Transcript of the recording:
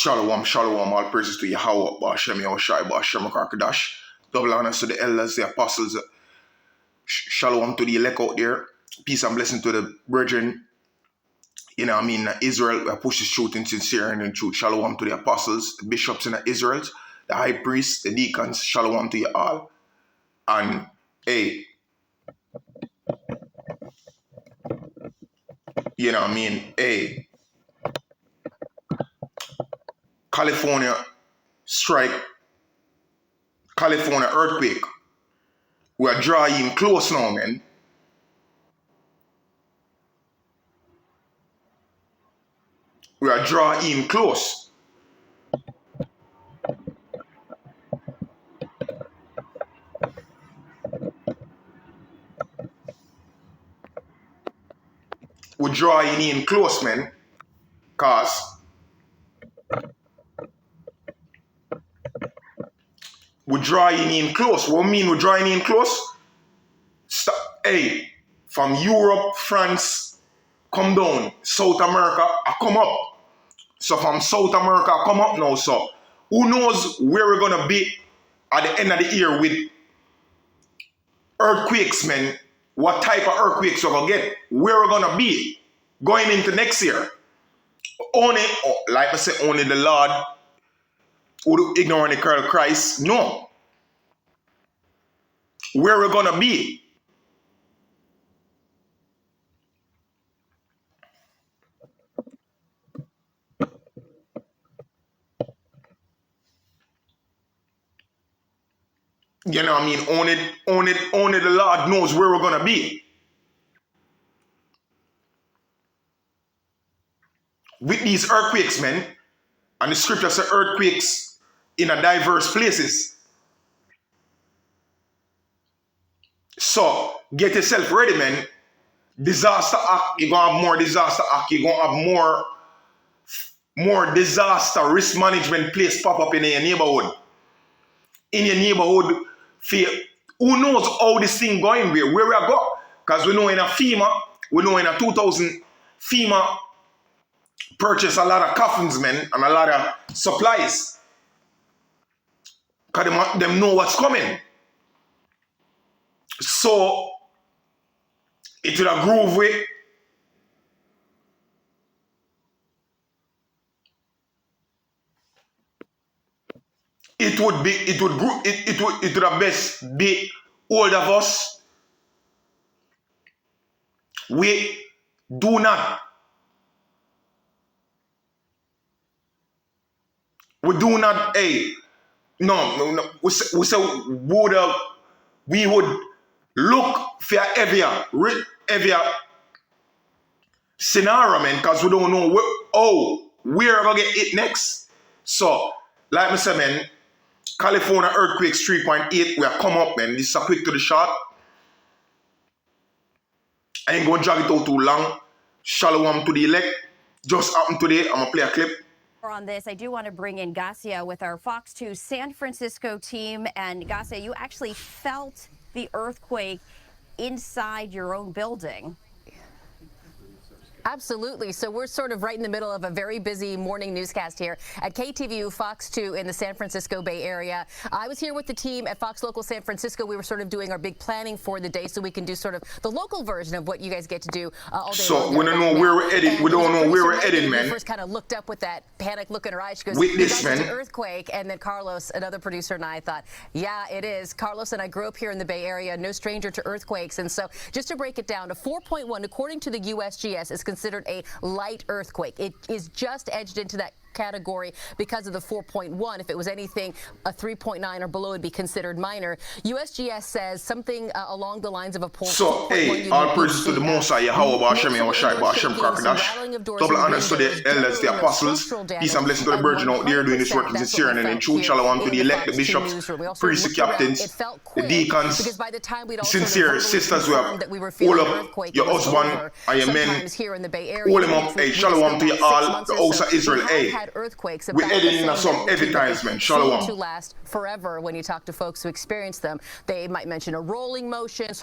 Shalom, shalom, all praises to Yahweh, Ba'ashem Yahushai, Ba'ashem Karkadash. Double honors to the elders, the apostles. Shalom to the elect out there. Peace and blessing to the brethren. You know what I mean? Israel, we push the truth in sincere and in truth. Shalom to the apostles, the bishops in Israel, the high priests, the deacons. Shalom to you all. And, hey, you know what I mean? Hey, California strike, California earthquake. We are drawing close now, man. We are drawing close. We're drawing in close, man. Cause we're drawing in close. What I mean we're drawing in close? Hey, from Europe, France, come down. South America, I come up. So from South America, I come up now. So who knows where we're gonna be at the end of the year with earthquakes, man. What type of earthquakes we're gonna get? Where we're gonna be going into next year. Only, like I said, only the Lord would ignore the curl Christ. No. Where we're gonna be. You know what I mean? Only the Lord knows where we're gonna be. With these earthquakes, man, and the scripture says earthquakes in a diverse places. So get yourself ready, man. Disaster act, you're gonna have more disaster act, you're gonna have more disaster risk management place pop up in your neighborhood. In your neighborhood, who knows how this thing going where we go? Because we know in a FEMA, we know in a 2000 FEMA purchase a lot of coffins, man, and a lot of supplies. Because them know what's coming. So, it will groove with. It would have best be all of us. We do not hey, no. We say we would look for heavier scenario, man, because we don't know where we're gonna get it next. So, like I said, man, California earthquakes 3.8, we are come up, man. This is a quick to the shot. I ain't gonna drag it out too long. Shalom to the elect. Just happened today. I'm gonna play a clip. On this, I do want to bring in Garcia with our Fox 2 San Francisco team. And Garcia, you actually felt the earthquake inside your own building. Absolutely. So we're sort of right in the middle of a very busy morning newscast here at KTVU Fox 2 in the San Francisco Bay Area. I was here with the team at Fox Local San Francisco. We were sort of doing our big planning for the day so we can do sort of the local version of what you guys get to do all day long. So we don't know where we're headed. We don't know where we're headed, man. We first kind of looked up with that panic look in her eyes. She goes, with this, man. It's an earthquake. And then Carlos, another producer, and I thought, yeah, it is. Carlos and I grew up here in the Bay Area, no stranger to earthquakes. And so just to break it down, a 4.1, according to the USGS, is considered a light earthquake. It is just edged into that category because of the 4.1. If it was anything, a 3.9 or below would be considered minor. USGS says something along the lines of a pulse. So, hey, all praises to the Most High, Yahweh, Ba'ashem Yahushai, Ba'ashem Karkadash. Double honors to the elders, the apostles. Peace and blessing to the virgin out there doing this work in sincere and in truth. Shalom to the elect, the bishops, priests, the captains, the deacons, sincere sisters who have all up your husband and your men. All them up. Hey, shalom to you all, the house of Israel. Hey, earthquakes. We're heading in some heavy times, man. Shalom. To last forever when you talk to folks who experience them. They might mention a rolling motion.